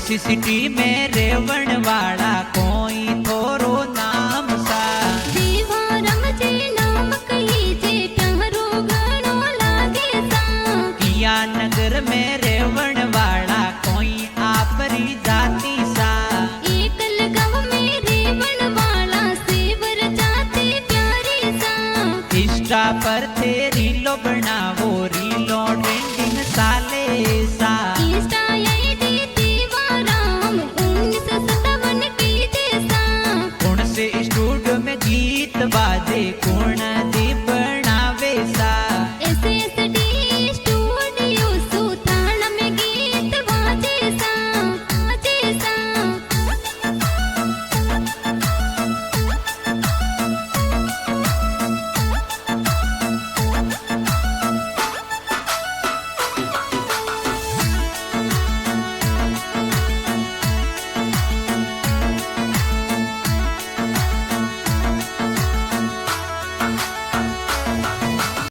देसी सिटी में रेवण वाला कोई थोरो नाम सा देवा रमजे नाम कहीजे प्यारो घणो लागे सा किया नगर में रेवण वाला कोई आपरी जाति सा एकल गाँव में रेवण वाला सेवर जाति प्यारी सा इंस्टा पर थे रीलो बनावो रीलो ट्रेंडिंग साले